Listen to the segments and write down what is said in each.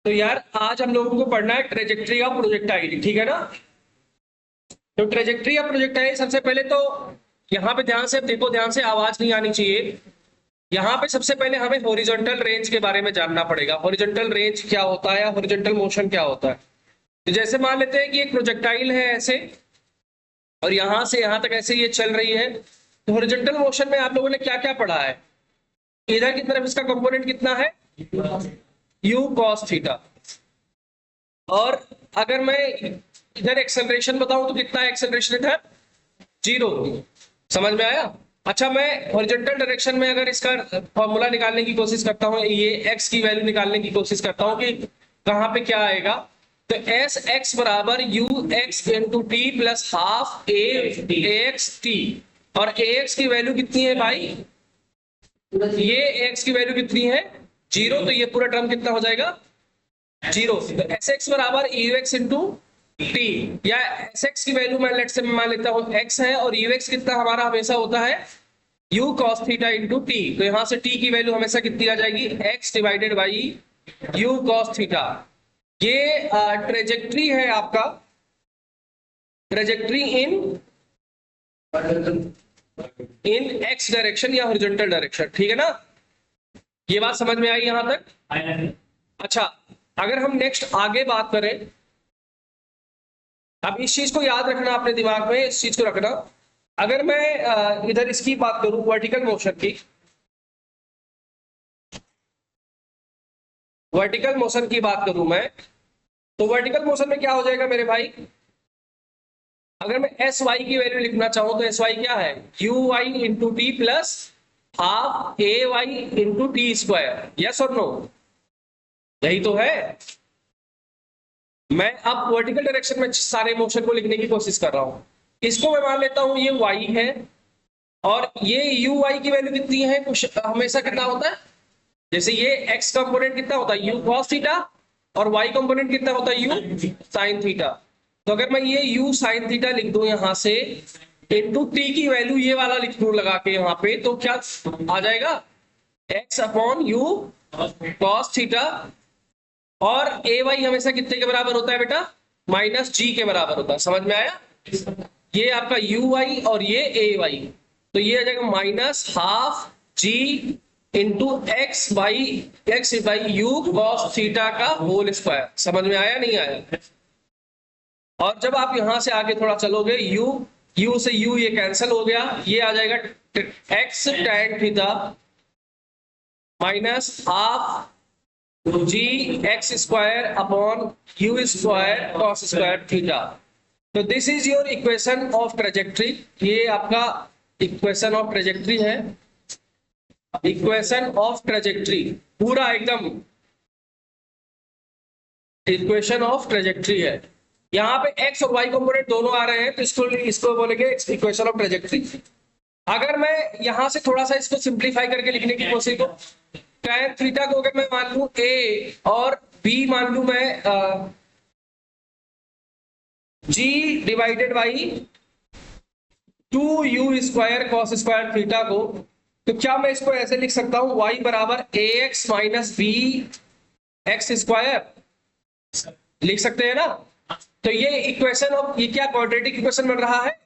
तो यार आज हम लोगों को पढ़ना है ट्रेजेक्ट्री ऑफ प्रोजेक्टाइल, ठीक है ना। तो ट्रेजेक्ट्री ऑफ प्रोजेक्टाइल सबसे पहले तो यहाँ पे ध्यान से देखो, ध्यान से, आवाज नहीं आनी चाहिए। यहाँ पे सबसे पहले हमें हॉरिजॉन्टल रेंज के बारे में जानना पड़ेगा। हॉरिजॉन्टल रेंज क्या होता है, हॉरिजॉन्टल मोशन क्या होता है। तो जैसे मान लेते हैं कि एक प्रोजेक्टाइल है ऐसे, और यहाँ से यहाँ तक ऐसे ये चल रही है। तो हॉरिजॉन्टल मोशन में आप लोगों ने क्या क्या पढ़ा है, इधर की तरफ इसका कंपोनेंट कितना है, u cos थीटा। और अगर मैं इधर एक्सेलरेशन बताऊं तो कितना है एक्सेलरेशन इधर, 0। समझ में आया। अच्छा, मैं हॉरिजॉन्टल डायरेक्शन में अगर इसका फॉर्मूला निकालने की कोशिश करता हूं, ये x की वैल्यू निकालने की कोशिश करता हूं कि कहां पे क्या आएगा, तो एस एक्स बराबर you x into T plus half A x T. और ए एक्स की वैल्यू कितनी है भाई, ये x की वैल्यू कितनी है, 0। तो ये पूरा टर्म कितना हो जाएगा, 0। तो एस एक्स बराबर यू एक्स इंटू टी, या एस एक्स की वैल्यू मैं लेट से मान लेता हूं x है, और यू एक्स कितना हमारा हमेशा होता है u cos theta into T. तो यहां से t की वैल्यू हमेशा कितनी आ जाएगी, x divided by u cos theta. ये ट्रेजेक्ट्री है आपका, ट्रेजेक्ट्री इन x डायरेक्शन या हॉरिजॉन्टल डायरेक्शन, ठीक है ना। ये बात समझ में आई यहां तक। अच्छा, अगर हम नेक्स्ट आगे बात करें, अब इस चीज को याद रखना अपने दिमाग में, इस चीज को रखना। अगर मैं इधर इसकी बात करूं वर्टिकल मोशन की, वर्टिकल मोशन की बात करूं मैं, तो वर्टिकल मोशन में क्या हो जाएगा मेरे भाई, अगर मैं एस वाई की वैल्यू लिखना चाहूं तो एस वाई क्या है, U Y into T plus half A Y into T square. Yes और नो, यही तो है। मैं अब वर्टिकल डायरेक्शन में सारे मोशन को लिखने की कोशिश कर रहा हूं। इसको मैं मान लेता हूं ये y है, और ये यू वाई की वैल्यू कितनी है, कुछ हमेशा कितना होता है, जैसे ये x कंपोनेंट कितना होता है, यू cos थीटा, और y कंपोनेंट कितना होता है, यू sin थीटा। तो अगर मैं ये u sin थीटा लिख दूं यहां से, इंटू t की वैल्यू ये वाला लिख दूं लगा के यहां पे, तो क्या आ जाएगा, x upon you cos theta. और ए वाई हमेशा कितने के बराबर होता है बेटा, माइनस जी के बराबर होता है। समझ में आया, ये आपका यू वाई और ये ए वाई, तो ये आ जाएगा minus half G into X by U cos theta का होल स्क्वायर। समझ में आया नहीं आया। और जब आप यहां से आगे थोड़ा चलोगे, यू से यू ये कैंसिल हो गया, ये आ जाएगा x tan theta minus half g x square upon u square cos square theta. तो this is your equation of trajectory. ये आपका इक्वेशन ऑफ ट्रेजेक्ट्री है, इक्वेशन ऑफ ट्रेजेक्ट्री पूरा एकदम इक्वेशन ऑफ ट्रेजेक्ट्री है। यहाँ पे एक्स और वाई कंपोनेंट दोनों आ रहे हैं, तो इसको बोलेंगे इक्वेशन ऑफ ट्रेजेक्ट्री। अगर मैं यहां से थोड़ा सा इसको सिंप्लीफाई करके लिखने की कोशिश करूं, टैन थीटा को अगर मैं मान लूं ए और बी मान लूं मैं g divided by 2u square cos square theta को, तो क्या मैं इसको ऐसे लिख सकता हूं, y बराबर a x minus b x square लिख सकते हैं ना। तो ये इक्वेशन ऑफ, ये क्या क्वाड्रेटिक इक्वेशन बन रहा है,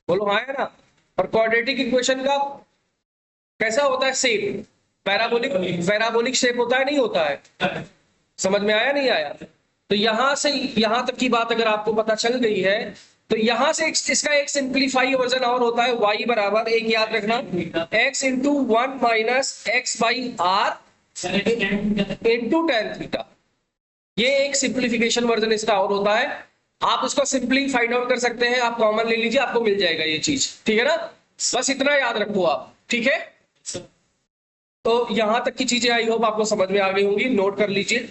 बोलो हाँ है ना। और क्वाड्रेटिक इक्वेशन का कैसा होता है शेप, पैराबोलिक शेप होता है, नहीं होता है। समझ में आया नहीं आया। तो यहां से यहां तक की बात अगर आपको पता चल गई है, तो यहां से इसका एक सिंप्लीफाई वर्जन और होता है, y बराबर एक याद रखना x into 1 minus X by R into tan theta. ये एक सिंप्लीफिकेशन वर्जन इसका और होता है। आप इसको सिंपली फाइंड आउट कर सकते हैं, आप कॉमन ले लीजिए, आपको मिल जाएगा ये चीज, ठीक है ना। बस इतना याद रखो आप, ठीक है। तो यहां तक की चीजें आई होप आपको समझ में आ गई होंगी, नोट कर लीजिए।